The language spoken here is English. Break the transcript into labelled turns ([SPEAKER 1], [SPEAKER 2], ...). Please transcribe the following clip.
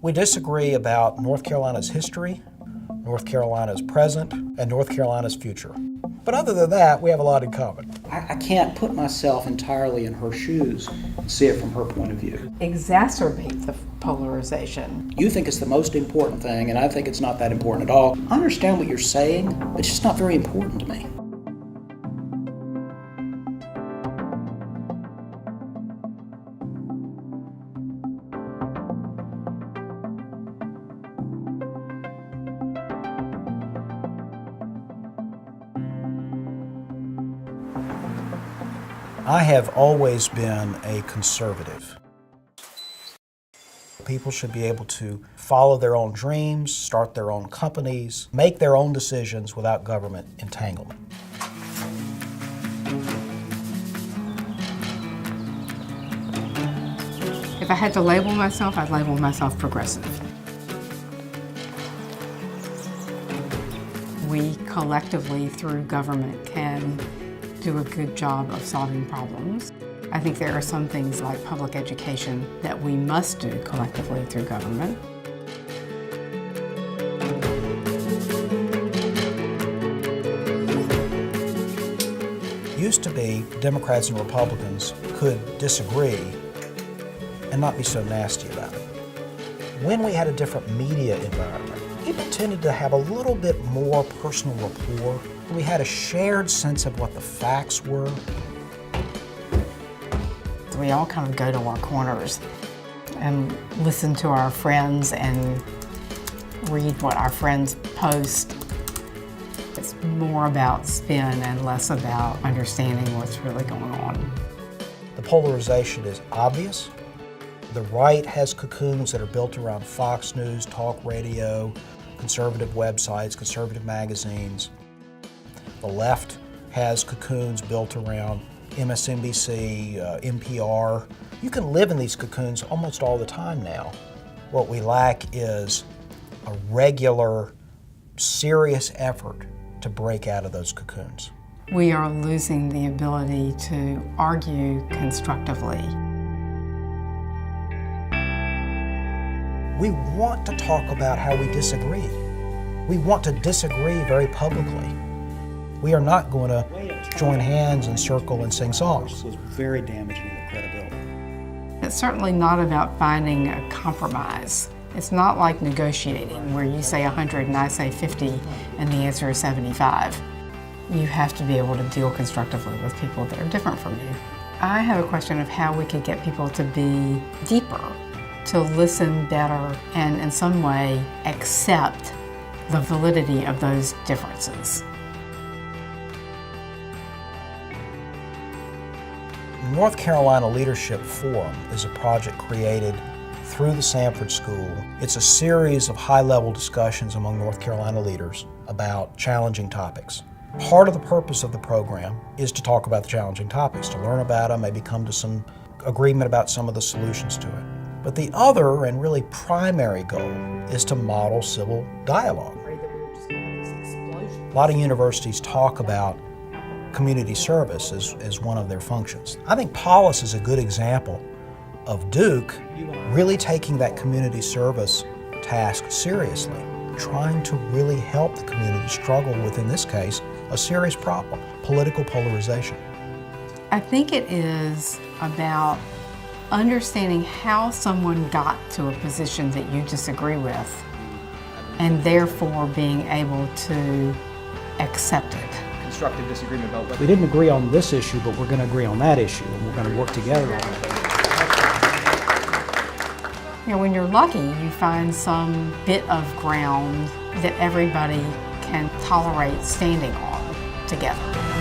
[SPEAKER 1] We disagree about North Carolina's history, North Carolina's present, and North Carolina's future. But other than that, we have a lot in common.
[SPEAKER 2] I can't put myself entirely in her shoes and see it from her point of view.
[SPEAKER 3] Exacerbate the polarization.
[SPEAKER 2] You think it's the most important thing, and I think it's not that important at all. I understand what you're saying, but it's just not very important to me.
[SPEAKER 1] I have always been a conservative. People should be able to follow their own dreams, start their own companies, make their own decisions without government entanglement.
[SPEAKER 3] If I had to label myself, I'd label myself progressive. We collectively, through government, can do a good job of solving problems. I think there are some things like public education that we must do collectively through government.
[SPEAKER 1] Used to be Democrats and Republicans could disagree and not be so nasty about it. When we had a different media environment, people tended to have a little bit more personal rapport. We had a shared sense of what the facts were.
[SPEAKER 3] We all kind of go to our corners and listen to our friends and read what our friends post. It's more about spin and less about understanding what's really going on.
[SPEAKER 1] The polarization is obvious. The right has cocoons that are built around Fox News, talk radio, conservative websites, conservative magazines. The left has cocoons built around MSNBC, NPR. You can live in these cocoons almost all the time now. What we lack is a regular, serious effort to break out of those cocoons.
[SPEAKER 3] We are losing the ability to argue constructively.
[SPEAKER 1] We want to talk about how we disagree. We want to disagree very publicly. We are not going to join hands and circle and sing songs.
[SPEAKER 2] It was very damaging to credibility.
[SPEAKER 3] It's certainly not about finding a compromise. It's not like negotiating where you say 100 and I say 50 and the answer is 75. You have to be able to deal constructively with people that are different from you. I have a question of how we could get people to be deeper, to listen better, and in some way accept the validity of those differences.
[SPEAKER 1] North Carolina Leadership Forum is a project created through the Sanford School. It's a series of high-level discussions among North Carolina leaders about challenging topics. Part of the purpose of the program is to talk about the challenging topics, to learn about them, maybe come to some agreement about some of the solutions to it. But the other and really primary goal is to model civil dialogue. A lot of universities talk about community service as one of their functions. I think Paulus is a good example of Duke really taking that community service task seriously, trying to really help the community struggle with, in this case, a serious problem, political polarization.
[SPEAKER 3] I think it is about understanding how someone got to a position that you disagree with, and therefore being able to accept it.
[SPEAKER 4] Constructive disagreement about whether
[SPEAKER 2] We didn't agree on this issue, but we're going to agree on that issue, and we're going to work together on it.
[SPEAKER 3] You know, when you're lucky, you find some bit of ground that everybody can tolerate standing on together.